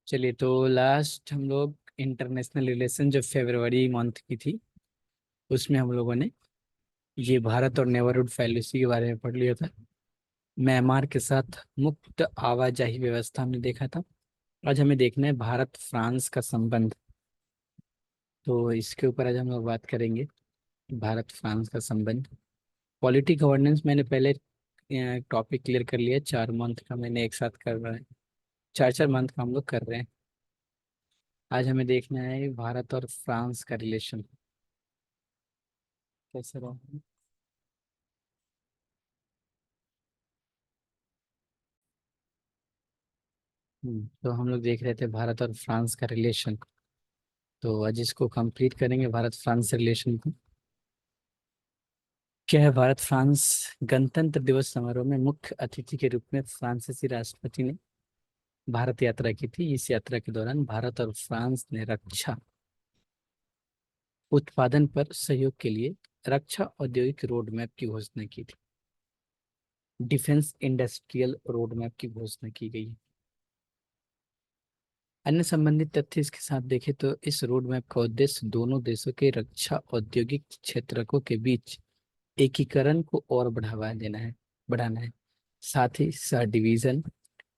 चलिए, तो लास्ट हम लोग इंटरनेशनल रिलेशन जो फरवरी मंथ की थी, उसमें हम लोगों ने ये भारत और नेबरहुड पॉलिसी के बारे में पढ़ लिया था। म्यांमार के साथ मुक्त आवाजाही व्यवस्था हमने देखा था। आज हमें देखना है भारत फ्रांस का संबंध। तो इसके ऊपर आज हम लोग बात करेंगे, भारत फ्रांस का संबंध। पॉलिटी गवर्नेंस मैंने पहले टॉपिक क्लियर कर लिया। 4 मंथ का मैंने एक साथ कर रहा है, 4 4 मंथ का हम लोग कर रहे हैं। आज हमें देखना है भारत और फ्रांस का रिलेशन कैसे रहा। तो हम लोग देख रहे थे भारत और फ्रांस का रिलेशन। तो आज इसको कंप्लीट करेंगे, भारत फ्रांस रिलेशन को। क्या है, भारत फ्रांस गणतंत्र दिवस समारोह में मुख्य अतिथि के रूप में फ्रांसीसी राष्ट्रपति ने भारत यात्रा की थी। इस यात्रा के दौरान भारत और फ्रांस ने रक्षा उत्पादन पर सहयोग के लिए रक्षा औद्योगिक रोड मैप की घोषणा की थी। डिफेंस इंडस्ट्रियल रोड मैप की घोषणा की गई है। अन्य संबंधित तथ्य इसके साथ देखें तो इस रोड मैप का उद्देश्य दोनों देशों के रक्षा औद्योगिक क्षेत्रकों के बीच एकीकरण को और बढ़ाना है। साथ ही सह डिवीजन,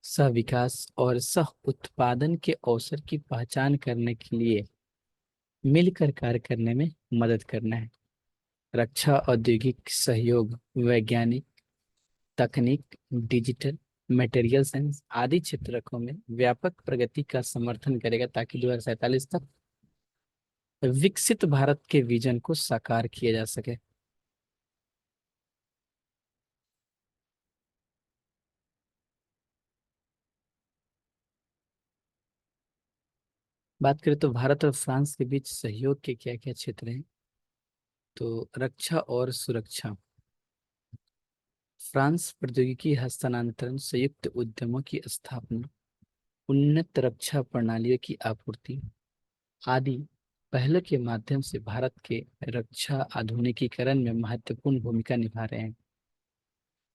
सह विकास और सह उत्पादन के अवसर की पहचान करने के लिए मिलकर कार्य करने में मदद करना है। रक्षा औद्योगिक सहयोग वैज्ञानिक तकनीक, डिजिटल, मटेरियल साइंस आदि क्षेत्रों में व्यापक प्रगति का समर्थन करेगा, ताकि 2047 तक विकसित भारत के विजन को साकार किया जा सके। बात करें तो भारत और फ्रांस के बीच सहयोग के क्या क्या क्षेत्र हैं। तो रक्षा और सुरक्षा, फ्रांस प्रौद्योगिकी हस्तांतरण, संयुक्त उद्यमों की स्थापना, उन्नत रक्षा प्रणालियों की आपूर्ति आदि पहलों के माध्यम से भारत के रक्षा आधुनिकीकरण में महत्वपूर्ण भूमिका निभा रहे हैं।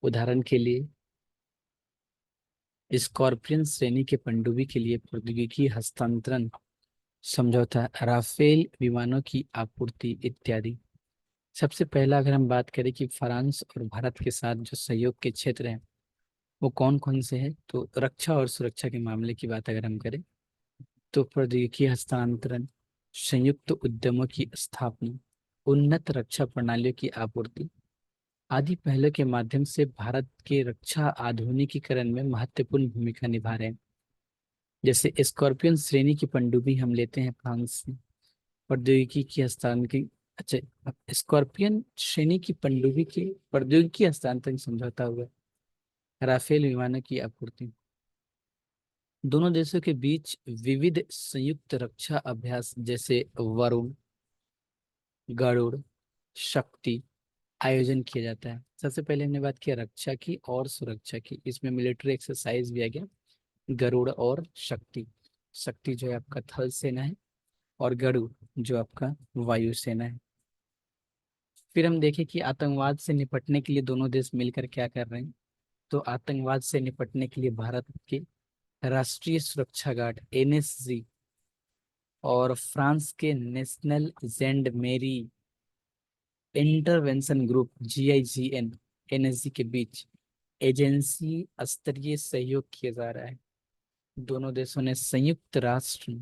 उदाहरण के लिए स्कॉर्पियन श्रेणी के पनडुब्बी के लिए प्रौद्योगिकी हस्तांतरण समझौता, राफेल विमानों की आपूर्ति इत्यादि। सबसे पहला अगर हम बात करें कि फ्रांस और भारत के साथ जो सहयोग के क्षेत्र हैं वो कौन कौन से हैं, तो रक्षा और सुरक्षा के मामले की बात अगर हम करें तो प्रौद्योगिकी हस्तांतरण, संयुक्त उद्यमों की स्थापना, उन्नत रक्षा प्रणालियों की आपूर्ति आदि पहलों के माध्यम से भारत के रक्षा आधुनिकीकरण में महत्वपूर्ण भूमिका निभा रहे हैं। जैसे स्कॉर्पियन श्रेणी की पनडुब्बी हम लेते हैं फ्रांस से, प्रौद्योगिकी की हस्तांतरण की। अच्छा, स्कॉर्पियन श्रेणी की पनडुब्बी के प्रौद्योगिकी हस्तांतरण समझौता हुआ। राफेल विमानों की आपूर्ति, दोनों देशों के बीच विविध संयुक्त रक्षा अभ्यास जैसे वरुण, गरुड़, शक्ति आयोजन किया जाता है। सबसे पहले हमने बात किया रक्षा की और सुरक्षा की, इसमें मिलिट्री एक्सरसाइज भी आ गया। गरुड़ और शक्ति, शक्ति जो है आपका थल सेना है और गरुड़ जो आपका वायु सेना है। फिर हम देखें कि आतंकवाद से निपटने के लिए दोनों देश मिलकर क्या कर रहे हैं। तो आतंकवाद से निपटने के लिए भारत के राष्ट्रीय सुरक्षा गार्ड एनएसजी और फ्रांस के नेशनल जेंडमेरी इंटरवेंशन ग्रुप जीआईजीएन एनएसजी के बीच एजेंसी स्तरीय सहयोग किया जा रहा है। दोनों देशों ने संयुक्त राष्ट्र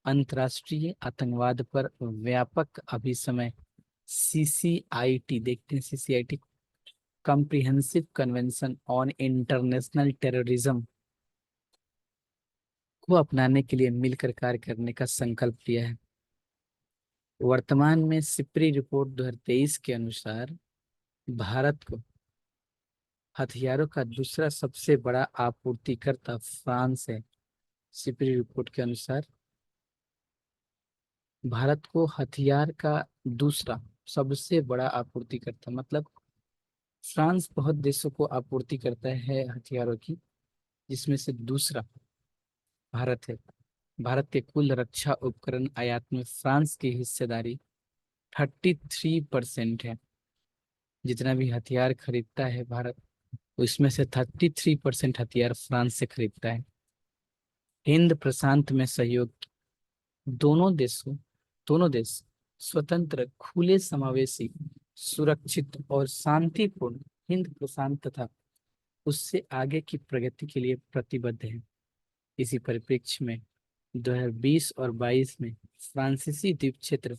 अंतर्राष्ट्रीय आतंकवाद पर व्यापक अभिसमय सीसीआईटी, देखते हैं CCIT, comprehensive convention on international terrorism को अपनाने के लिए मिलकर कार्य करने का संकल्प लिया है। वर्तमान में सिप्री रिपोर्ट 2023 के अनुसार भारत को हथियारों का दूसरा सबसे बड़ा आपूर्तिकर्ता फ्रांस है। सिप्री रिपोर्ट के अनुसार भारत को हथियार का दूसरा सबसे बड़ा आपूर्तिकर्ता, मतलब फ्रांस बहुत देशों को आपूर्ति करता है हथियारों की, जिसमें से दूसरा भारत है। भारत के कुल रक्षा उपकरण आयात में फ्रांस की हिस्सेदारी 33% है। जितना भी हथियार खरीदता है भारत, उसमें से 33% हथियार फ्रांस से खरीदता है। हिंद प्रशांत में सहयोग। दोनों देशों दोनों देश स्वतंत्र, खुले, समावेशी, सुरक्षित और शांतिपूर्ण हिंद प्रशांत तथा उससे आगे की प्रगति के लिए प्रतिबद्ध हैं। इसी परिप्रेक्ष्य में 2020 और 22 में फ्रांसीसी द्वीप क्षेत्र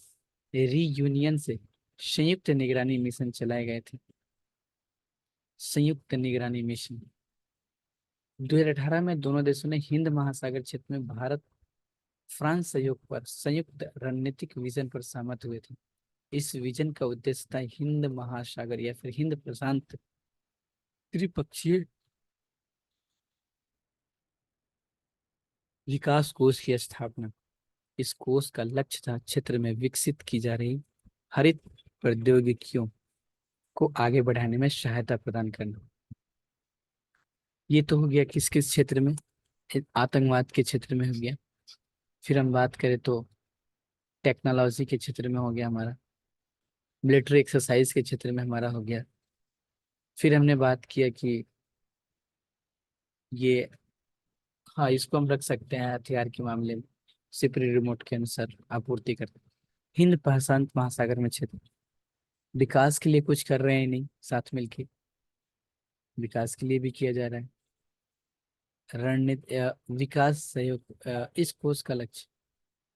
रीयूनियन से संयुक्त निगरानी मिशन चलाए गए थे। संयुक्त निगरानी मिशन 2018 में दोनों देशों ने हिंद महासागर क्षेत्र में भारत फ्रांस सहयोग पर संयुक्त रणनीतिक विजन पर सहमत हुए थे। इस विजन का उद्देश्य था हिंद महासागर या फिर हिंद प्रशांत त्रिपक्षीय विकास कोष की स्थापना। इस कोष का लक्ष्य था क्षेत्र में विकसित की जा रही हरित प्रौद्योगिकियों को आगे बढ़ाने में सहायता प्रदान करना। ये तो हो गया किस किस क्षेत्र में, आतंकवाद के क्षेत्र में हो गया। फिर हम बात करें तो टेक्नोलॉजी के क्षेत्र में हो गया हमारा, मिलिट्री एक्सरसाइज के क्षेत्र में हमारा हो गया। फिर हमने बात किया कि ये, हाँ इसको हम रख सकते हैं हथियार के मामले में सिपरी रिमोट के अनुसार आपूर्ति करते हैं। हिंद प्रशांत महासागर में क्षेत्र विकास के लिए कुछ कर रहे हैं नहीं, साथ मिलके विकास के लिए भी किया जा रहा है। रणनीति विकास सहयोग, इस कोष का लक्ष्य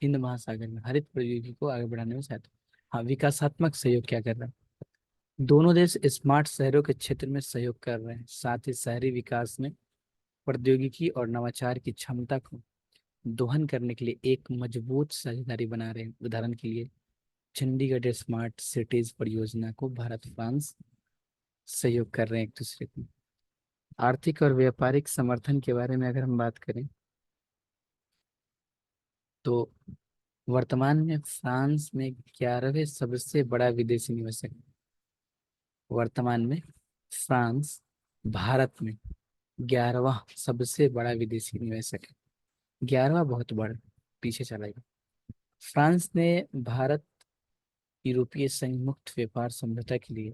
हिंद महासागर में हरित प्रौद्योगिकी को आगे बढ़ाने में सहायता। हाँ, विकासात्मक सहयोग क्या कर रहा है, दोनों देश स्मार्ट शहरों के क्षेत्र में सहयोग कर रहे हैं, साथ ही शहरी विकास में प्रौद्योगिकी और नवाचार की क्षमता को दोहन करने के लिए एक मजबूत साझेदारी बना रहे हैं। उदाहरण के लिए चंडीगढ़ स्मार्ट सिटीज परियोजना को भारत फ्रांस सहयोग कर रहे हैं एक दूसरे को। आर्थिक और व्यापारिक समर्थन के बारे में अगर हम बात करें तो वर्तमान में फ्रांस में 11वें सबसे बड़ा विदेशी निवेशक है। वर्तमान में फ्रांस भारत में 11वां सबसे बड़ा विदेशी निवेशक है। 11वां बहुत बड़ा, पीछे चला गया। फ्रांस ने भारत यूरोपीय संघ मुक्त व्यापार समझौता के लिए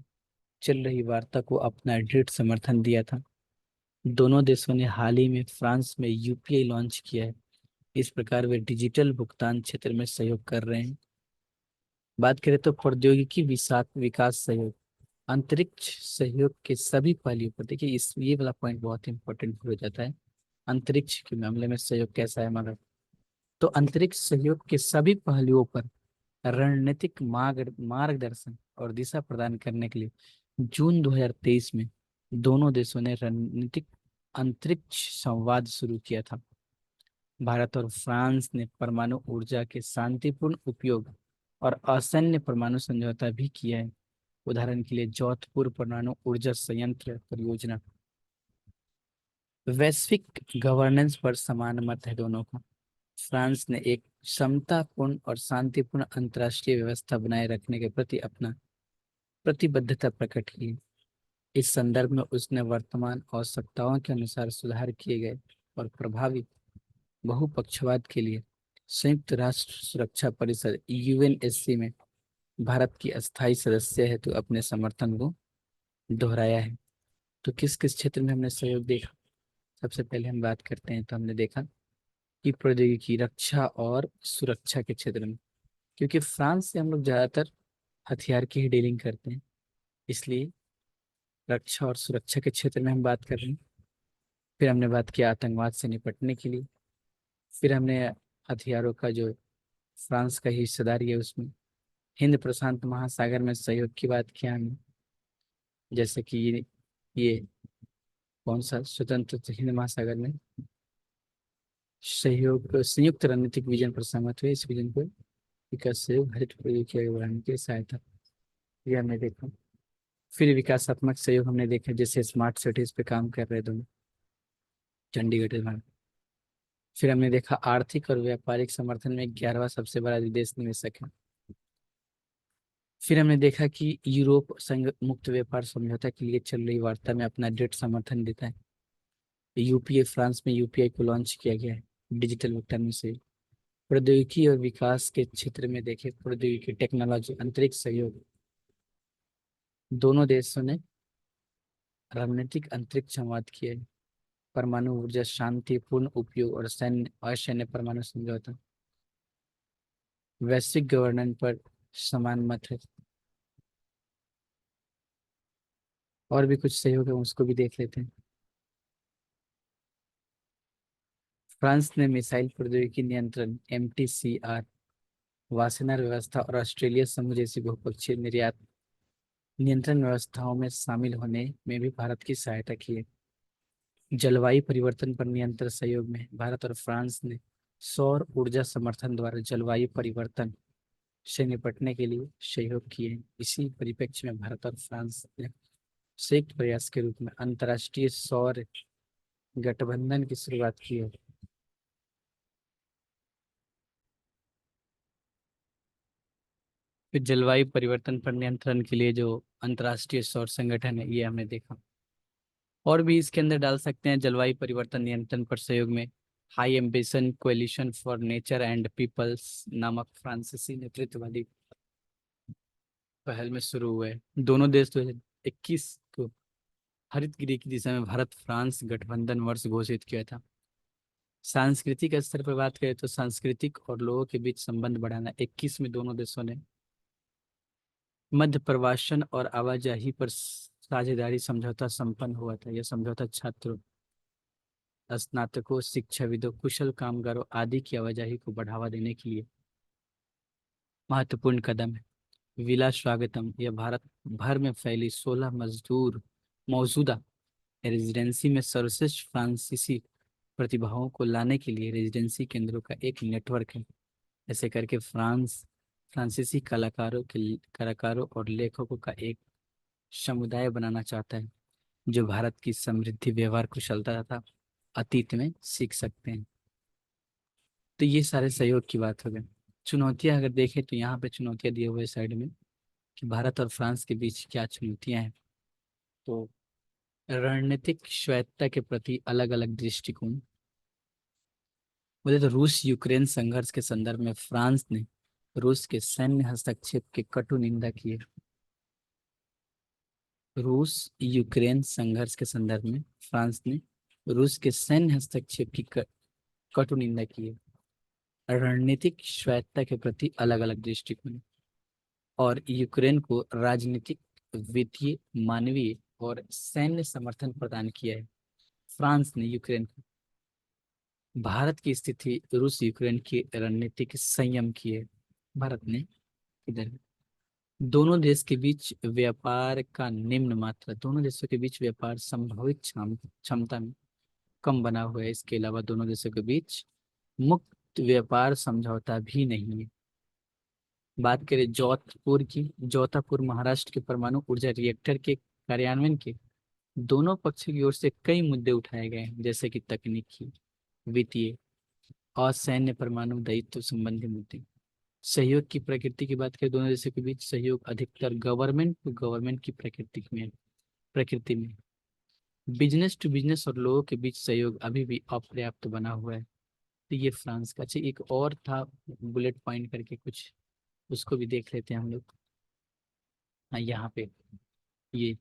चल रही वार्ता को अपना दृढ़ समर्थन दिया था। दोनों देशों ने हाल ही में फ्रांस में यूपीआई लॉन्च किया है। इस प्रकार वे डिजिटल भुगतान क्षेत्र में सहयोग कर रहे हैं। बात करें तो प्रौद्योगिकी विकास सहयोग, अंतरिक्ष सहयोग के सभी पहलुओं पर देखिए, इस ये वाला पॉइंट बहुत इंपॉर्टेंट हो जाता है। अंतरिक्ष के मामले में सहयोग कैसा है हमारा, तो अंतरिक्ष सहयोग के सभी पहलुओं पर रणनीतिक मार्गदर्शन और दिशा प्रदान करने के लिए जून 2023 में दोनों देशों ने रणनीतिक अंतरिक्ष संवाद शुरू किया था। भारत और फ्रांस ने परमाणु ऊर्जा के शांतिपूर्ण उपयोग और असैन्य परमाणु समझौता भी किया है। उदाहरण के लिए जोधपुर परमाणु ऊर्जा संयंत्र परियोजना। वैश्विक गवर्नेंस पर समान मत है दोनों का। फ्रांस ने एक समतापूर्ण और शांतिपूर्ण अंतर्राष्ट्रीय व्यवस्था बनाए रखने के प्रति अपना प्रतिबद्धता प्रकट की। इस संदर्भ में उसने वर्तमान आवश्यकताओं के अनुसार सुधार किए गए और प्रभावी बहुपक्षवाद के लिए संयुक्त राष्ट्र सुरक्षा परिषद यूएनएससी में भारत की अस्थायी सदस्य है तो अपने समर्थन को दोहराया है। तो किस किस क्षेत्र में हमने सहयोग देखा, सबसे पहले हम बात करते हैं तो हमने देखा कि प्रौद्योगिकी, रक्षा और सुरक्षा के क्षेत्र में, क्योंकि फ्रांस से हम लोग ज्यादातर हथियार की ही डीलिंग करते हैं, इसलिए रक्षा और सुरक्षा के क्षेत्र में हम बात कर रहे हैं। फिर हमने बात किया आतंकवाद से निपटने के लिए। फिर हमने हथियारों का जो फ्रांस का हिस्सेदारी है उसमें हिंद प्रशांत महासागर में सहयोग की बात किया हमने, जैसे कि ये कौन सा स्वतंत्र हिंद महासागर में सहयोग संयुक्त रणनीतिक विजन पर सहमत हुए। इस विजन को विकास सहयोग हरित प्रौद्योगिकी आगे बढ़ाने के लिए सहायता, ये हमने देखा। फिर विकासात्मक सहयोग हमने देखा, जैसे स्मार्ट सिटीज पे काम कर रहे दोनों चंडीगढ़ में। फिर हमने देखा आर्थिक और व्यापारिक समर्थन में 11वां सबसे बड़ा विदेश निवेशक है। फिर हमने देखा कि यूरोप संघ मुक्त व्यापार समझौता के लिए चल रही वार्ता में अपना दृढ़ समर्थन देता है। यूपीए फ्रांस में यूपीआई को लॉन्च किया गया है, डिजिटल भुगतान से। प्रौद्योगिकी और विकास के क्षेत्र में देखें, प्रौद्योगिकी, टेक्नोलॉजी, अंतरिक्ष सहयोग, दोनों देशों ने रणनीतिक अंतरिक्ष संवाद किया है। परमाणु ऊर्जा शांतिपूर्ण उपयोग और सैन्य असैन्य परमाणु समझौता। वैश्विक गवर्नेंस पर समान मत है। और भी कुछ सहयोग है, उसको भी देख लेते हैं। फ्रांस ने मिसाइल प्रौद्योगिकी नियंत्रण MTCR, वासेनार व्यवस्था और ऑस्ट्रेलिया समूह जैसी बहुपक्षीय निर्यात नियंत्रण व्यवस्थाओं में शामिल होने में भी भारत की सहायता की है। जलवायु परिवर्तन पर नियंत्रण सहयोग में भारत और फ्रांस ने सौर ऊर्जा समर्थन द्वारा जलवायु परिवर्तन से निपटने के लिए सहयोग किए। इसी परिप्रेक्ष्य में भारत और फ्रांस ने संयुक्त प्रयास के रूप में अंतर्राष्ट्रीय सौर गठबंधन की शुरुआत की है। फिर जलवायु परिवर्तन पर नियंत्रण के लिए जो अंतर्राष्ट्रीय सौर संगठन है, ये हमने देखा। और भी इसके अंदर डाल सकते हैं जलवायु परिवर्तन नियंत्रण पर सहयोग में high ambition coalition for nature and peoples नामक फ्रांसीसी नेतृत्व वाली पहल में शुरू हुए। दोनों देश 2021 को हरित गृह की दिशा में भारत फ्रांस गठबंधन वर्ष घोषित किया था। सांस्कृतिक स्तर पर बात करें तो सांस्कृतिक और लोगों के बीच संबंध बढ़ाना 21 में दोनों देशों ने मध्य प्रवासन और आवाजाही पर साझेदारी समझौता संपन्न हुआ था। यह समझौता छात्रों, स्नातकों, शिक्षाविदों, कुशल कामगारों आदि की आवाजाही को बढ़ावा देने के लिए महत्वपूर्ण कदम है। विला स्वागतम यह भारत भर में फैली 16 मजदूर मौजूदा रेजिडेंसी में सर्वश्रेष्ठ फ्रांसीसी प्रतिभाओं को लाने के लिए रेजिडेंसी केंद्रों का एक नेटवर्क है। ऐसे करके फ्रांसीसी कलाकारों और लेखकों का एक समुदाय बनाना चाहता है जो भारत की समृद्धि, व्यवहार कुशलता तथा अतीत में सीख सकते हैं। तो ये सारे सहयोग की बात हो गई। चुनौतियां अगर देखें तो यहाँ पे चुनौतियां दिए हुए साइड में कि भारत और फ्रांस के बीच क्या चुनौतियां हैं। तो रणनीतिक स्वायत्तता के प्रति अलग अलग दृष्टिकोण। बोले तो रूस यूक्रेन संघर्ष के संदर्भ में फ्रांस ने रूस के सैन्य हस्तक्षेप की कटु निंदा की है। रूस यूक्रेन संघर्ष के संदर्भ में फ्रांस ने रूस के सैन्य हस्तक्षेप की कटु निंदा की है। रणनीतिक स्वायत्तता के प्रति अलग अलग दृष्टिकोण और यूक्रेन को राजनीतिक, वित्तीय, मानवीय और सैन्य समर्थन प्रदान किया है। फ्रांस ने यूक्रेन को भारत की स्थिति रूस यूक्रेन की रणनीतिक संयम की है। भारत ने इधर दोनों देश के बीच व्यापार का निम्न मात्रा, दोनों देशों के बीच व्यापार संभावित क्षमता में कम बना हुआ है। इसके अलावा दोनों देशों के बीच मुक्त व्यापार समझौता भी नहीं है। बात करें जोधपुर की, जोतापुर महाराष्ट्र के परमाणु ऊर्जा रिएक्टर के कार्यान्वयन के दोनों पक्षों की ओर से कई मुद्दे उठाए गए हैं, जैसे कि तकनीकी, वित्तीय और सैन्य परमाणु दायित्व संबंधी मुद्दे। सहयोग की प्रकृति की बात करें, दोनों देशों के बीच सहयोग अधिकतर गवर्नमेंट टू गवर्नमेंट की प्रकृति में। बिजनेस टू बिजनेस और लोगों के बीच सहयोग अभी भी अपर्याप्त बना हुआ है। तो ये फ्रांस का। अच्छा, एक और था बुलेट पॉइंट करके कुछ, उसको भी देख लेते हैं हम लोग। हाँ, यहाँ पे ये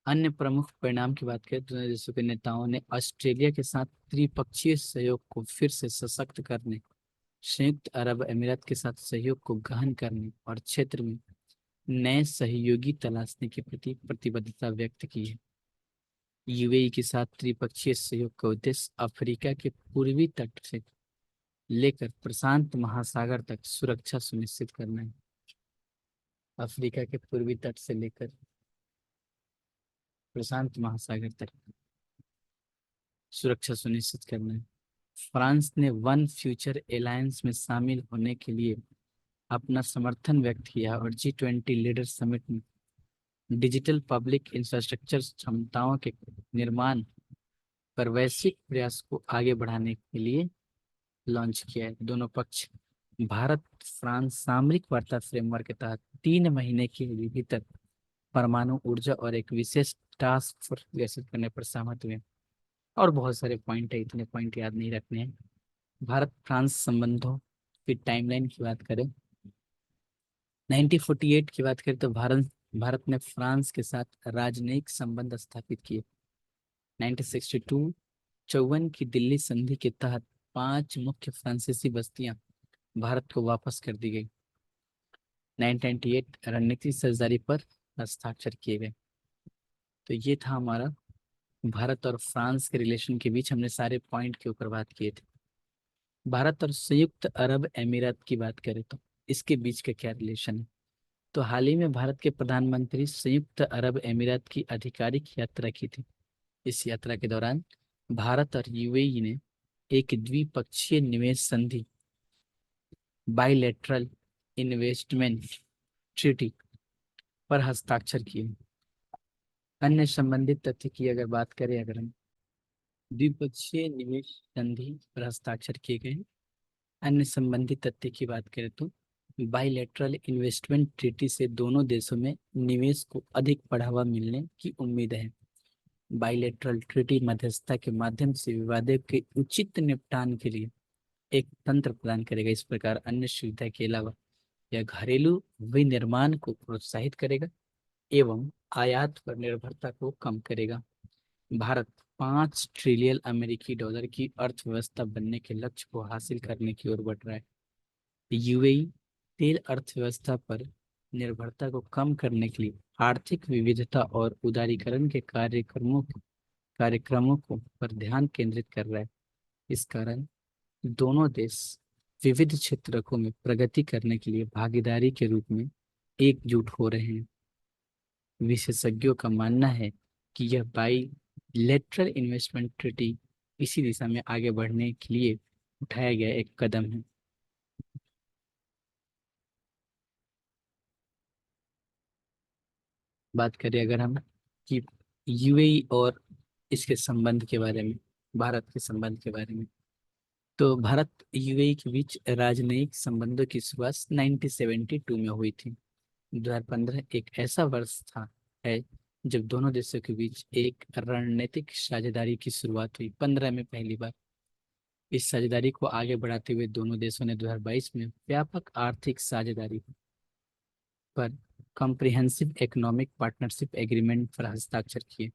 अन्य प्रमुख परिणाम की बात करें तो दोनों देशों के नेताओं ने ऑस्ट्रेलिया के साथ त्रिपक्षीय सहयोग को फिर से सशक्त करने, संयुक्त अरब अमीरात के साथ सहयोग को गहन करने और क्षेत्र में नए सहयोगी तलाशने के प्रति प्रतिबद्धता व्यक्त की है। यूएई के साथ त्रिपक्षीय सहयोग का उद्देश्य अफ्रीका के पूर्वी तट से लेकर प्रशांत महासागर तक सुरक्षा सुनिश्चित करना है। अफ्रीका के पूर्वी तट से लेकर प्रशांत महासागर तक सुरक्षा सुनिश्चित करना है। फ्रांस ने वन फ्यूचर एलायंस में शामिल होने के लिए अपना समर्थन व्यक्त किया और G20 लीडर समिट में डिजिटल पब्लिक इंफ्रास्ट्रक्चर क्षमताओं के निर्माण पर वैश्विक प्रयास को आगे बढ़ाने के लिए लॉन्च किया है। दोनों पक्ष भारत फ्रांस सामरिक वार्ता फ्रेमवर्क के तहत 3 महीने के भीतर परमाणु ऊर्जा और एक विशेष टास्क फोर्स गठित करने पर सहमत हुए। और बहुत सारे पॉइंट है, इतने पॉइंट याद नहीं रखने हैं। भारत फ्रांस संबंधों की टाइमलाइन की बात करें, 1948 की बात करें तो भारत भारत ने फ्रांस के साथ राजनयिक संबंध स्थापित किए। 1962 54 की दिल्ली संधि के तहत 5 मुख्य फ्रांसीसी बस्तियां भारत को वापस कर दी गई। 1998 रणनीति साझेदारी पर हस्ताक्षर किए गए। तो ये था हमारा भारत और फ्रांस के रिलेशन के बीच, हमने सारे पॉइंट के ऊपर बात किए थे। भारत और संयुक्त अरब अमीरात की बात करें तो इसके बीच का क्या रिलेशन है। तो हाल ही में भारत के प्रधानमंत्री संयुक्त अरब अमीरात की आधिकारिक यात्रा की थी। इस यात्रा के दौरान भारत और यूएई ने एक द्विपक्षीय निवेश संधि, बाइलेटरल इन्वेस्टमेंट ट्रीटी पर हस्ताक्षर किए। अन्य संबंधित तथ्य की अगर बात करें, अगर हम द्विपक्षीय निवेश संधि पर हस्ताक्षर किए गए, अन्य संबंधित तथ्य की बात करें तो बाइलेटरल इन्वेस्टमेंट ट्रीटी से दोनों देशों में निवेश को अधिक बढ़ावा मिलने की उम्मीद है। बाइलेटरल ट्रीटी मध्यस्थता के माध्यम से विवादों के उचित निपटान के लिए एक तंत्र प्रदान करेगा। इस प्रकार अन्य सुविधा के अलावा यह घरेलू विनिर्माण को प्रोत्साहित करेगा एवं आयात पर निर्भरता को कम करेगा। भारत 5 ट्रिलियन अमेरिकी डॉलर की अर्थव्यवस्था बनने के लक्ष्य को हासिल करने की ओर बढ़ रहा है। यूएई तेल अर्थव्यवस्था पर निर्भरता को कम करने के लिए आर्थिक विविधता और उदारीकरण के कार्यक्रमों को पर ध्यान केंद्रित कर रहा है। इस कारण दोनों देश विविध क्षेत्रों में प्रगति करने के लिए भागीदारी के रूप में एकजुट हो रहे हैं। विशेषज्ञों का मानना है कि यह बाईलेटरल इन्वेस्टमेंट ट्रीटी इसी दिशा में आगे बढ़ने के लिए उठाया गया एक कदम है। बात करें अगर हम कि यूएई और इसके संबंध के बारे में, भारत के संबंध के बारे में, तो भारत यूएई के बीच राजनयिक संबंधों की शुरुआत 1972 में हुई थी। 2015 एक ऐसा वर्ष था है जब दोनों देशों के बीच एक रणनीतिक साझेदारी की शुरुआत हुई। 15 में पहली बार इस साझेदारी को आगे बढ़ाते हुए दोनों देशों ने 2022 में व्यापक आर्थिक साझेदारी पर कॉम्प्रिहेंसिव इकोनॉमिक पार्टनरशिप एग्रीमेंट पर हस्ताक्षर किए।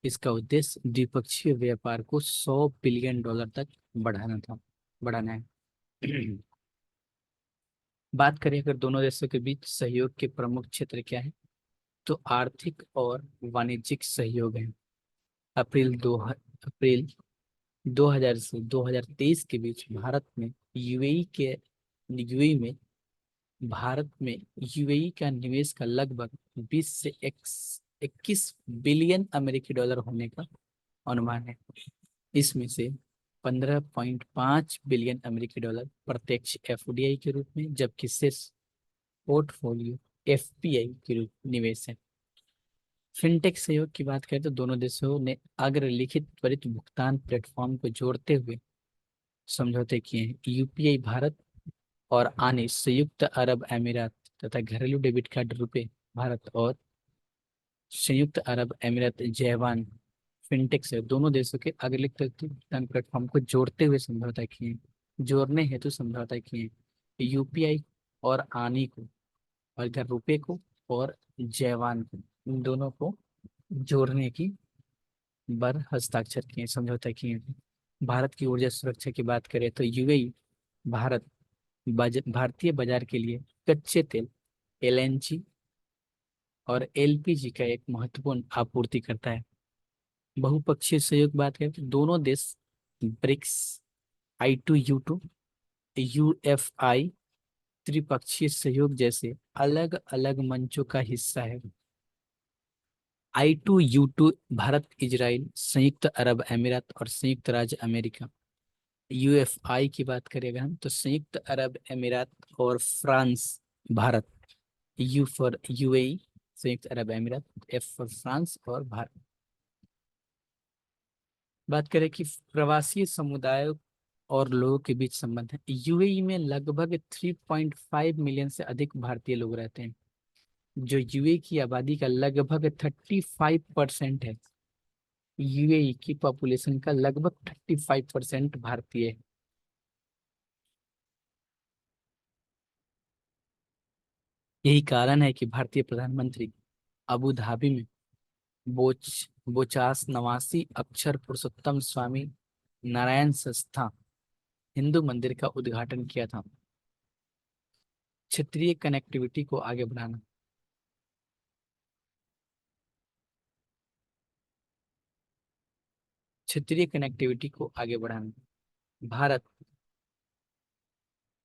इसका उद्देश्य द्विपक्षीय व्यापार को $100 बिलियन तक बढ़ाना है। बात करें अगर दोनों देशों के बीच सहयोग के प्रमुख क्षेत्र क्या है, तो आर्थिक और वाणिज्यिक सहयोग है। अप्रैल 2000 से 2023 के बीच यूएई में भारत में यूएई का निवेश का लगभग 20 से 21 बिलियन अमेरिकी डॉलर होने का अनुमान है। इसमें से 15.5 बिलियन अमेरिकी डॉलर प्रत्यक्ष एफडीआई के रूप में, जबकि शेष पोर्टफोलियो एफपीआई के रूप में निवेश है। फिनटेक सहयोग की बात करें तो दोनों देशों ने अग्रलिखित त्वरित भुगतान प्लेटफॉर्म को जोड़ते हुए समझौते किए हैं। यूपीआई भारत और आने संयुक्त अरब अमीरात तथा घरेलू डेबिट कार्ड रुपए भारत और संयुक्त अरब अमीरात जैवान फिनटेक से दोनों देशों के अग्रलिखित भुगतान प्लेटफॉर्म को जोड़ने हेतु समझौता किए। यूपीआई और आनी को, और इधर रुपए को और जैवान को, इन दोनों को जोड़ने की पर हस्ताक्षर किए, समझौता किए। भारत की ऊर्जा सुरक्षा की बात करें तो यूएई भारतीय बाजार के लिए कच्चे तेल, एलएनजी और एलपीजी का एक महत्वपूर्ण आपूर्ति करता है। बहुपक्षीय सहयोग बात करें तो दोनों देश ब्रिक्स, I2U2, यूएफआई, त्रिपक्षीय सहयोग जैसे अलग अलग मंचों का हिस्सा है। I2U2 भारत, इजराइल, संयुक्त अरब अमीरात और संयुक्त राज्य अमेरिका। यूएफआई की बात करें हम तो संयुक्त अरब अमीरात और France, Bharat. You for UAE, संयुक्त अरब अमीरात, एफ फॉर फ्रांस और भारत। बात करें कि प्रवासी समुदायों और लोगों के बीच संबंध है। यूएई में लगभग 3.5 मिलियन से अधिक भारतीय लोग रहते हैं, जो यूएई की आबादी का लगभग 35% है। यूएई की पॉपुलेशन का लगभग 35% भारतीय है। यही कारण है कि भारतीय प्रधानमंत्री अबू धाबी में बोच बोचास नवासी अक्षर पुरुषोत्तम स्वामी नारायण संस्था हिंदू मंदिर का उद्घाटन किया था। क्षेत्रीय कनेक्टिविटी को आगे बढ़ाना। क्षेत्रीय कनेक्टिविटी को आगे बढ़ाना। भारत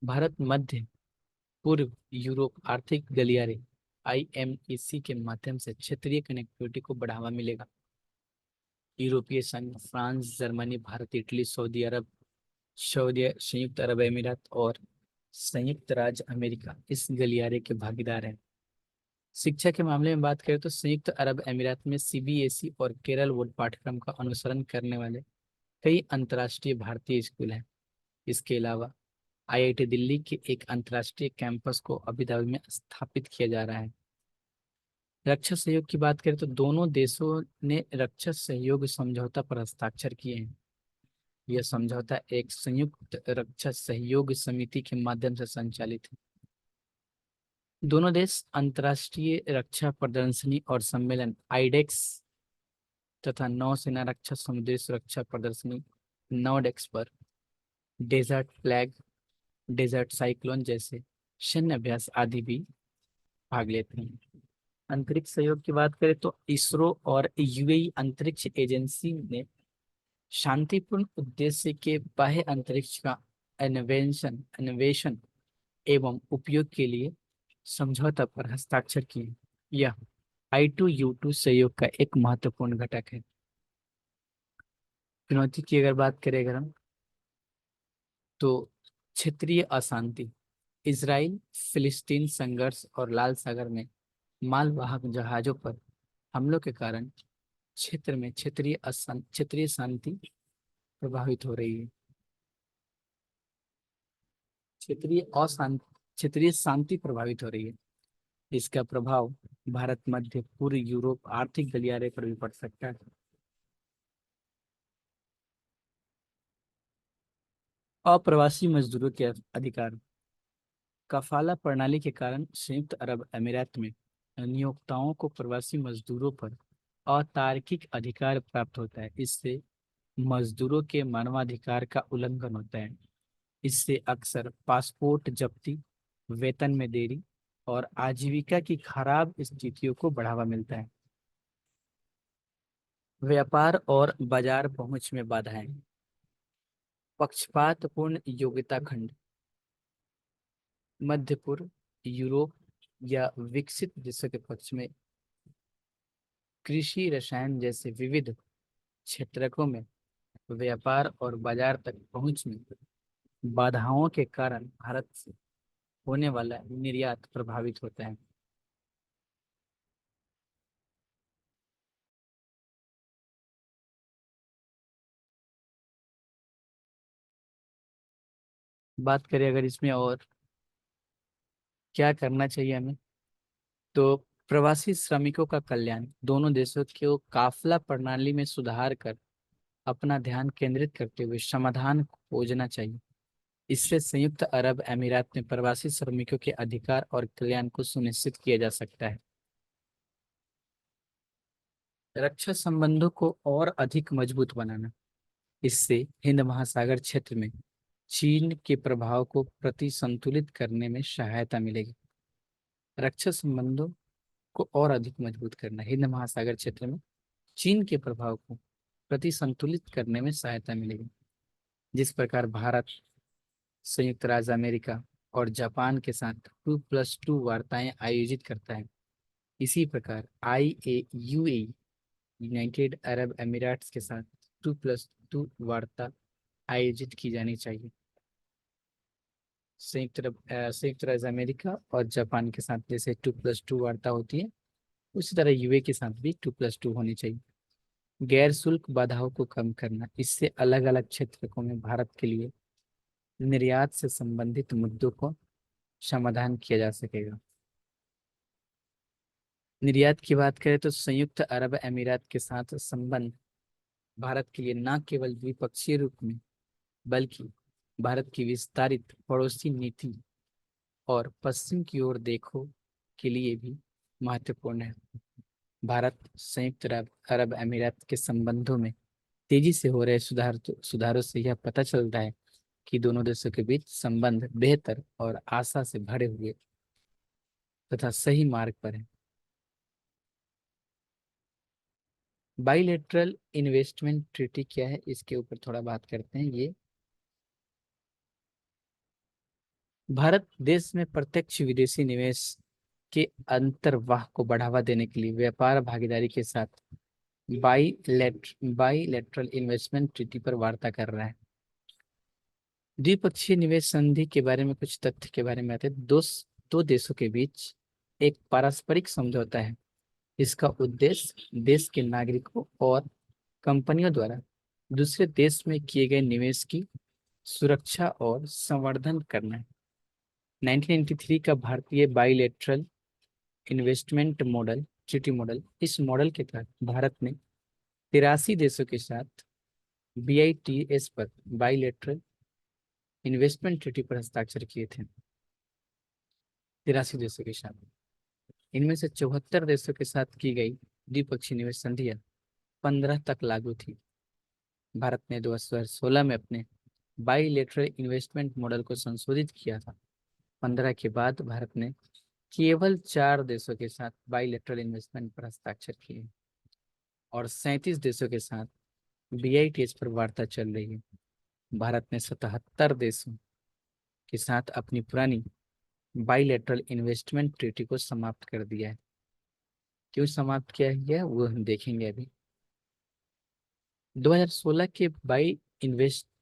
भारत मध्य पूर्व यूरोप आर्थिक गलियारे IMEC के माध्यम से क्षेत्रीय कनेक्टिविटी को बढ़ावा मिलेगा। यूरोपीय संघ, France, Germany, Bharat, Italy, Saudi संयुक्त अरब अमीरात और संयुक्त राज्य अमेरिका इस गलियारे के भागीदार हैं। शिक्षा के मामले में बात करें तो संयुक्त अरब अमीरात में CBSE और केरल बोर्ड पाठ्यक्रम का अनुसरण करने वाले कई अंतर्राष्ट्रीय भारतीय स्कूल हैं। इसके अलावा IIT दिल्ली के एक अंतर्राष्ट्रीय कैंपस को अबू धाबी में स्थापित किया जा रहा है। रक्षा सहयोग की बात करें तो दोनों देशों ने रक्षा सहयोग समझौता पर हस्ताक्षर किए हैं। यह समझौता एक संयुक्त रक्षा सहयोग समिति के माध्यम से संचालित है। दोनों देश अंतर्राष्ट्रीय रक्षा प्रदर्शनी और सम्मेलन आईडेक्स तथा नौसेना रक्षा समुद्री सुरक्षा प्रदर्शनी नौडेक्स पर डेजर्ट फ्लैग, डेजर्ट साइक्लोन जैसे सैन्य अभ्यास आदि भी भाग लेते हैं। अंतरिक्ष सहयोग की बात करें तो इसरो और UAE अंतरिक्ष एजेंसी ने शांतिपूर्ण उद्देश्य के बाह्य अंतरिक्ष का अन्वेषण एवं उपयोग के लिए समझौता पर हस्ताक्षर किए। यह I2U2 सहयोग का एक महत्वपूर्ण घटक है। चुनौती की अगर बात करें अगर हम तो क्षेत्रीय अशांति, इसराइल फिलिस्तीन संघर्ष और लाल सागर में मालवाहक जहाजों पर हमलों के कारण क्षेत्र में क्षेत्रीय शांति प्रभावित हो रही है। क्षेत्रीय शांति प्रभावित हो रही है। इसका प्रभाव भारत, मध्य पूर्व यूरोप आर्थिक गलियारे पर भी पड़ सकता है। अप्रवासी मजदूरों के अधिकार। कफाला प्रणाली के कारण संयुक्त अरब अमीरात में नियोक्ताओं को प्रवासी मजदूरों पर अतार्किक अधिकार प्राप्त होता है। इससे मजदूरों के मानवाधिकार का उल्लंघन होता है। इससे अक्सर पासपोर्ट जब्ती, वेतन में देरी और आजीविका की खराब स्थितियों को बढ़ावा मिलता है। व्यापार और बाजार पहुंच में बाधाएं। पक्षपातपूर्ण योग्यता खंड, मध्य पूर्व, यूरोप या विकसित देशों के पक्ष में कृषि रसायन जैसे विविध क्षेत्रकों में व्यापार और बाजार तक पहुंच में बाधाओं के कारण भारत से होने वाला निर्यात प्रभावित होता है। बात करें अगर इसमें और क्या करना चाहिए हमें, तो प्रवासी श्रमिकों का कल्याण, दोनों देशों को काफिला प्रणाली में सुधार कर अपना ध्यान केंद्रित करते हुए समाधान खोजना चाहिए। इससे संयुक्त अरब अमीरात में प्रवासी श्रमिकों के अधिकार और कल्याण को सुनिश्चित किया जा सकता है। रक्षा संबंधों को और अधिक मजबूत बनाना, इससे हिंद महासागर क्षेत्र में चीन के प्रभाव को संतुलित करने में सहायता मिलेगी। रक्षा संबंधों को और अधिक मजबूत करना, हिंद महासागर क्षेत्र में चीन के प्रभाव को संतुलित करने में सहायता मिलेगी। जिस प्रकार भारत संयुक्त राज्य अमेरिका और जापान के साथ 2+2 वार्ताएं आयोजित करता है, इसी प्रकार IAUA यूनाइटेड अरब अमीराट्स के साथ 2+2 वार्ता आयोजित की जानी चाहिए। संयुक्त राज्य अमेरिका और जापान के साथ जैसे 2+2 वार्ता होती है, उसी तरह UAE के साथ भी 2+2 होनी चाहिए। गैर शुल्क बाधाओं को कम करना, इससे अलग अलग क्षेत्रों में भारत के लिए निर्यात से संबंधित मुद्दों को समाधान किया जा सकेगा। निर्यात की बात करें तो संयुक्त अरब अमीरात के साथ संबंध भारत के लिए न केवल द्विपक्षीय रूप में बल्कि भारत की विस्तारित पड़ोसी नीति और पश्चिम की ओर देखो के लिए भी महत्वपूर्ण है। भारत संयुक्त अरब अरब अमीरात के संबंधों में तेजी से हो रहे सुधारों से यह पता चलता है कि दोनों देशों के बीच संबंध बेहतर और आशा से भरे हुए तथा सही मार्ग पर है। बाइलेटरल इन्वेस्टमेंट ट्रीटी क्या है, इसके ऊपर थोड़ा बात करते हैं। ये भारत देश में प्रत्यक्ष विदेशी निवेश के अंतर्वाह को बढ़ावा देने के लिए व्यापार भागीदारी के साथ बाईलेटरल इन्वेस्टमेंट ट्रीटी पर वार्ता कर रहा है। द्विपक्षीय निवेश संधि के बारे में कुछ तथ्य के बारे में आते हैं। दो देशों के बीच एक पारस्परिक समझौता है। इसका उद्देश्य देश के नागरिकों और कंपनियों द्वारा दूसरे देश में किए गए निवेश की सुरक्षा और संवर्धन करना है। 1993 का भारतीय bilateral investment model treaty model, इस मॉडल के तहत भारत ने 83 देशों के साथ BITS पर बाइलेटरल इन्वेस्टमेंट ट्रीटी पर हस्ताक्षर किए थे। 83 देशों के साथ, इनमें से 74 देशों के साथ की गई द्विपक्षीय निवेश संधियां 15 तक लागू थी। भारत ने 2016 में अपने बाइलेटरल इन्वेस्टमेंट मॉडल को संशोधित किया था। 15 के बाद भारत ने केवल 4 देशों के साथ बाइलेटरल इन्वेस्टमेंट पर हस्ताक्षर किए और 37 देशों के साथ BITS पर वार्ता चल रही है। भारत ने 77 देशों के साथ अपनी पुरानी बाइलेटरल इन्वेस्टमेंट ट्रीटी को समाप्त कर दिया है। क्यों समाप्त किया है वो हम देखेंगे अभी। 2016 के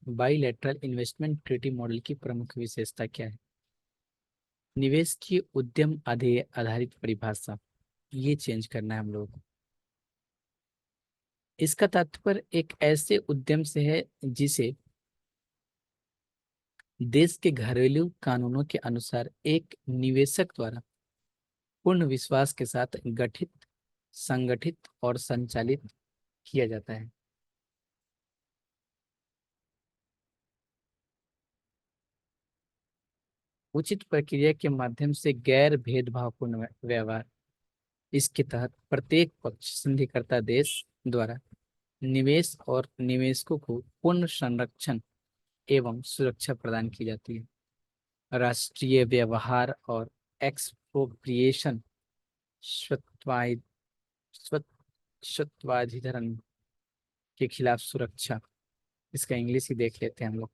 बाइलेटरल इन्वेस्टमेंट ट्रीटी मॉडल की प्रमुख विशेषता क्या है? निवेश की उद्यम आधारित परिभाषा, ये चेंज करना है हम लोगों को। इसका तात्पर्य एक ऐसे उद्यम से है जिसे देश के घरेलू कानूनों के अनुसार एक निवेशक द्वारा पूर्ण विश्वास के साथ गठित, संगठित और संचालित किया जाता है। उचित प्रक्रिया के माध्यम से गैर भेदभावपूर्ण व्यवहार, इसके तहत प्रत्येक पक्ष संधिकर्ता देश द्वारा निवेश और निवेशकों को पूर्ण संरक्षण एवं सुरक्षा प्रदान की जाती है। राष्ट्रीय व्यवहार और एक्सप्रोप्रिएशन स्वत्वाधि स्वत स्वत्वाधिकरण के खिलाफ सुरक्षा, इसका इंग्लिश ही देख लेते हैं हम लोग।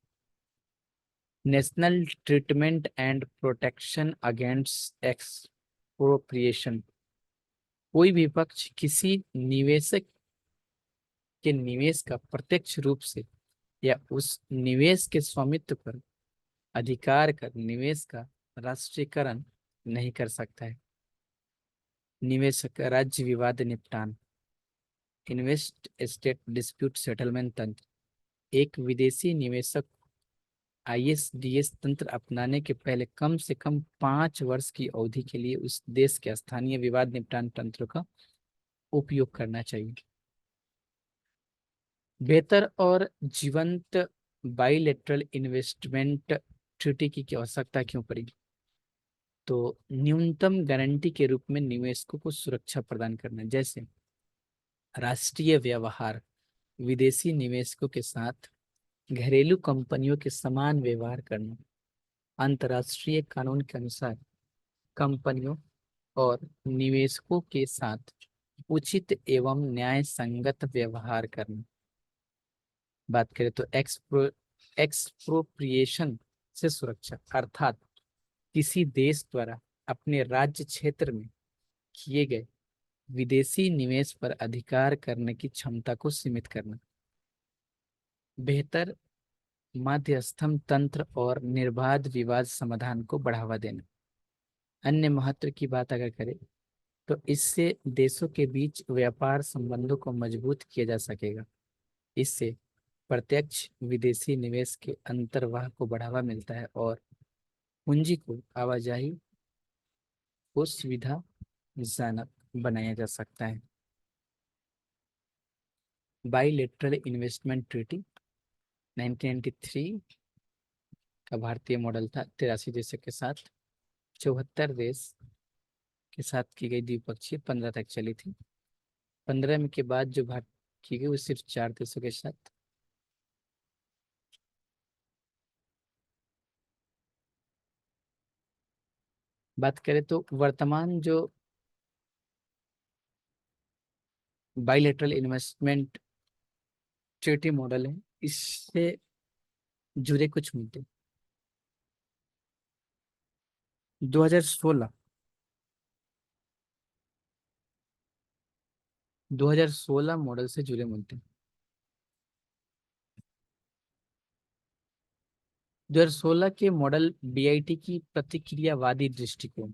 National treatment and protection against expropriation, कोई भी पक्ष किसी निवेशक के निवेश का प्रत्यक्ष रूप से या उस निवेश के स्वामित्व पर अधिकार कर निवेश का राष्ट्रीयकरण नहीं कर सकता है। निवेशक राज्य विवाद निपटान, इन्वेस्ट स्टेट डिस्प्यूट सेटलमेंट तंत्र, एक विदेशी निवेशक ISDS तंत्र अपनाने के पहले कम से कम 5 वर्ष की अवधि के लिए उस देश के स्थानीय विवाद निपटान तंत्र का उपयोग करना चाहिए। बेहतर और जीवंत बाइलेटरल इन्वेस्टमेंट ट्रीटी की आवश्यकता क्यों पड़ी? तो न्यूनतम गारंटी के रूप में निवेशकों को सुरक्षा प्रदान करना, जैसे राष्ट्रीय व्यवहार, विदेशी निवेशकों के साथ घरेलू कंपनियों के समान व्यवहार करना, अंतर्राष्ट्रीय कानून के अनुसार कंपनियों और निवेशकों के साथ उचित एवं न्याय संगत व्यवहार करना। बात करें तो एक्सप्रोप्रिएशन से सुरक्षा, अर्थात किसी देश द्वारा अपने राज्य क्षेत्र में किए गए विदेशी निवेश पर अधिकार करने की क्षमता को सीमित करना। बेहतर मध्यस्थम तंत्र और निर्बाध विवाद समाधान को बढ़ावा देना। अन्य महत्व की बात अगर करें तो इससे देशों के बीच व्यापार संबंधों को मजबूत किया जा सकेगा। इससे प्रत्यक्ष विदेशी निवेश के अंतर्वाह को बढ़ावा मिलता है और पूंजी को आवाजाही को सुविधाजनक बनाया जा सकता है। बाइलेटरल इन्वेस्टमेंट ट्रीटी 1993 का भारतीय मॉडल था। 83 देशों के साथ 74 देश के साथ की गई द्विपक्षीय 15 तक चली थी। 15 में के बाद जो बात की गई वो सिर्फ 4 देशों के साथ। बात करें तो वर्तमान जो बाइलेटरल इन्वेस्टमेंट ट्रीटी मॉडल है, इससे जुड़े कुछ मुद्दे। 2016 2016 मॉडल से जुड़े मुद्दे। 2016 के मॉडल बीआईटी की प्रतिक्रियावादी दृष्टिकोण।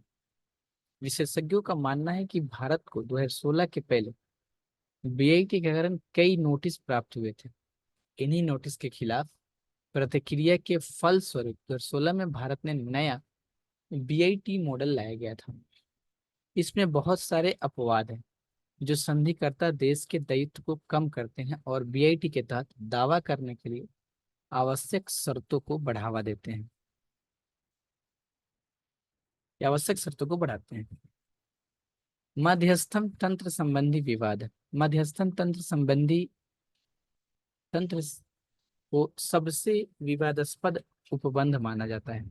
विशेषज्ञों का मानना है कि भारत को 2016 के पहले बीआईटी के कारण कई नोटिस प्राप्त हुए थे। इन्हीं नोटिस के खिलाफ प्रतिक्रिया के फलस्वरूप 2016 में भारत ने नया बीआईटी मॉडल लाया गया था। इसमें बहुत सारे अपवाद हैं जो संधिकर्ता देश के दायित्व को कम करते हैं और बीआईटी के तहत दावा करने के लिए आवश्यक शर्तों को बढ़ावा देते हैं, या आवश्यक शर्तों को बढ़ाते हैं। मध्यस्थम तंत्र संबंधी विवाद। मध्यस्थम तंत्र संबंधी तंत्र को सबसे विवादास्पद उपबंध माना जाता है।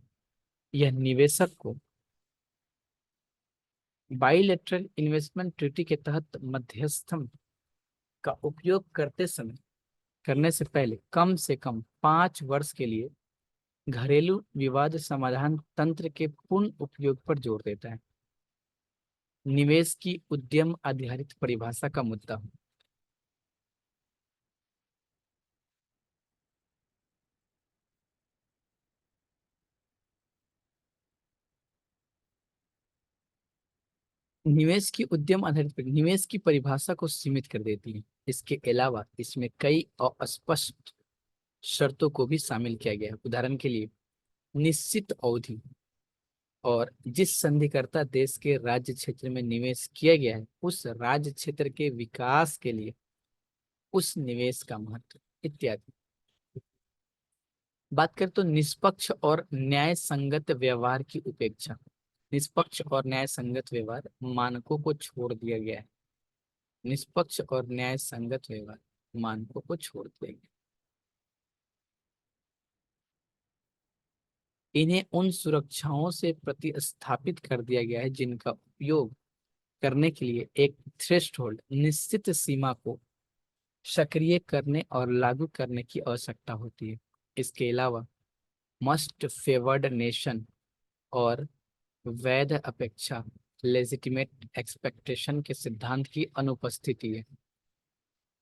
यह निवेशक को बाइलेटरल इन्वेस्टमेंट ट्रीटी के तहत मध्यस्थम का उपयोग करने से पहले कम से कम 5 वर्ष के लिए घरेलू विवाद समाधान तंत्र के पूर्ण उपयोग पर जोर देता है। निवेश की उद्यम आधारित परिभाषा का मुद्दा। निवेश की परिभाषा को सीमित कर देती है। इसके अलावा इसमें कई अस्पष्ट शर्तों को भी शामिल किया गया है। उदाहरण के लिए, निश्चित अवधि और जिस संधिकर्ता देश के राज्य क्षेत्र में निवेश किया गया है उस राज्य क्षेत्र के विकास के लिए उस निवेश का महत्व इत्यादि। बात करें तो निष्पक्ष और न्याय संगत व्यवहार की उपेक्षा। निष्पक्ष और न्याय संगत व्यवहार मानकों को छोड़ दिया गया है। निष्पक्ष और न्याय संगत व्यवहार मानकों को छोड़ दिया गया। इन्हें उन सुरक्षाओं से प्रतिस्थापित कर दिया गया है जिनका उपयोग करने के लिए एक थ्रेशोल्ड निश्चित सीमा को सक्रिय करने और लागू करने की आवश्यकता होती है। इसके अलावा मस्ट फेवर्ड नेशन और वैध अपेक्षा लेजिटिमेट एक्सपेक्टेशन के सिद्धांत की अनुपस्थिति है।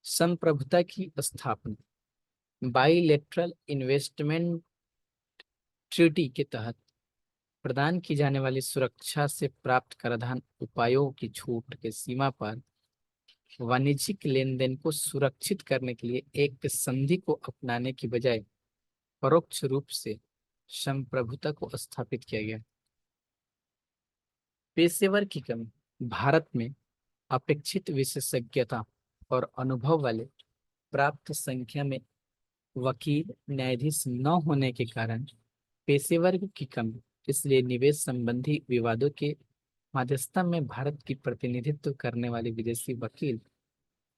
संप्रभुता की स्थापना। बाइलेटरल इन्वेस्टमेंट ट्रीटी के तहत प्रदान की जाने वाली सुरक्षा से प्राप्त कराधान उपायों की छूट के सीमा पर वाणिज्यिक लेन देन को सुरक्षित करने के लिए एक संधि को अपनाने की बजाय परोक्ष रूप से संप्रभुता को स्थापित किया गया। पेशेवर की कमी। भारत में अपेक्षित विशेषज्ञता और अनुभव वाले प्राप्त संख्या में वकील न्यायाधीश न होने के कारण पेशेवर की कमी। इसलिए निवेश संबंधी विवादों के मध्यस्थता में भारत की प्रतिनिधित्व करने वाले विदेशी वकील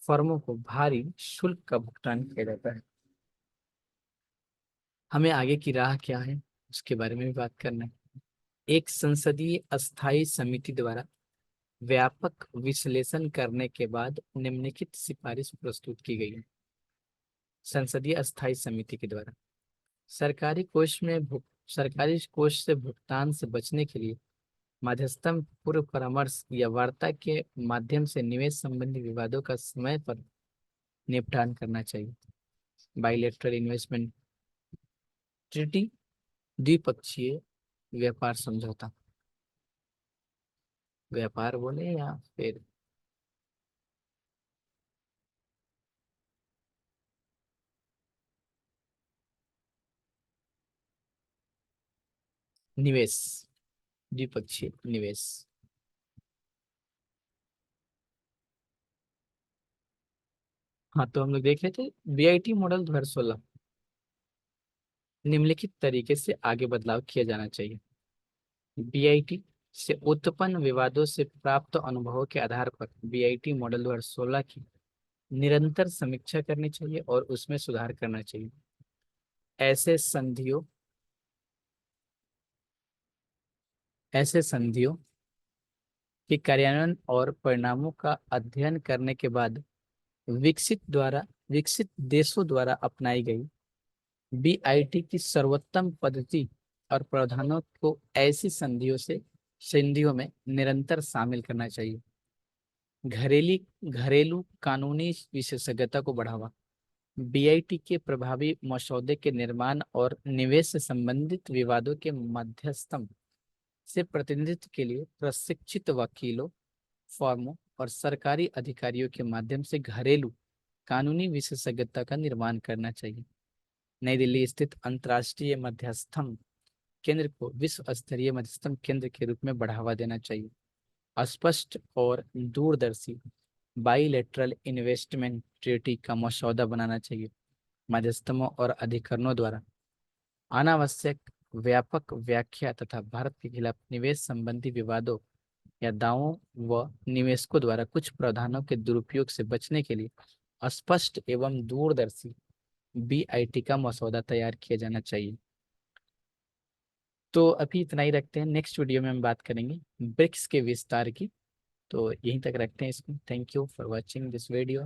फर्मों को भारी शुल्क का भुगतान किया जाता है। हमें आगे की राह क्या है उसके बारे में भी बात करना है। एक संसदीय अस्थायी समिति द्वारा व्यापक विश्लेषण करने के बाद निम्नलिखित सिफारिश प्रस्तुत की गई है। संसदीय अस्थायी समिति के द्वारा सरकारी कोष से भुगतान से बचने के लिए मध्यस्थम पूर्व परामर्श या वार्ता के माध्यम से निवेश संबंधी विवादों का समय पर निपटान करना चाहिए। बाइलेटरल इन्वेस्टमेंट ट्रीटी द्विपक्षीय व्यापार समझौता। व्यापार बोले या फिर निवेश, द्विपक्षीय निवेश। हाँ, तो हम लोग देख रहे थे बीआईटी मॉडल 2016 निम्नलिखित तरीके से आगे बदलाव किया जाना चाहिए। बीआईटी से उत्पन्न विवादों से प्राप्त अनुभवों के आधार पर बीआईटी मॉडल 2016 की निरंतर समीक्षा करनी चाहिए और उसमें सुधार करना चाहिए। ऐसे संधियों ऐसे संधियों के कार्यान्वयन और परिणामों का अध्ययन करने के बाद विकसित देशों द्वारा अपनाई गई बीआईटी की सर्वोत्तम पद्धति और प्रावधानों को ऐसी संधियों में निरंतर शामिल करना चाहिए। घरेलू कानूनी विशेषज्ञता को बढ़ावा। बीआईटी के प्रभावी मसौदे के निर्माण और निवेश से संबंधित विवादों के मध्यस्थम से प्रतिनिधित्व के लिए प्रशिक्षित वकीलों, फर्मों और सरकारी अधिकारियों के माध्यम से घरेलू कानूनी विशेषज्ञता का निर्माण करना चाहिए। नई दिल्ली स्थित अंतर्राष्ट्रीय मध्यस्थम केंद्र को विश्व स्तरीय मध्यस्थम केंद्र के रूप में बढ़ावा देना चाहिए। स्पष्ट और दूरदर्शी बाइलेटरल इन्वेस्टमेंट ट्रीटी का मसौदा बनाना चाहिए। मध्यस्थों और अधिकरणों द्वारा अनावश्यक व्यापक व्याख्या तथा भारत के खिलाफ निवेश संबंधी विवादों या दावों व निवेशकों द्वारा कुछ प्रावधानों के दुरुपयोग से बचने के लिए स्पष्ट एवं दूरदर्शी बीआईटी का मसौदा तैयार किया जाना चाहिए। तो अभी इतना ही रखते हैं, नेक्स्ट वीडियो में हम बात करेंगे ब्रिक्स के विस्तार की। तो यहीं तक रखते हैं इसको। Thank you for watching this video.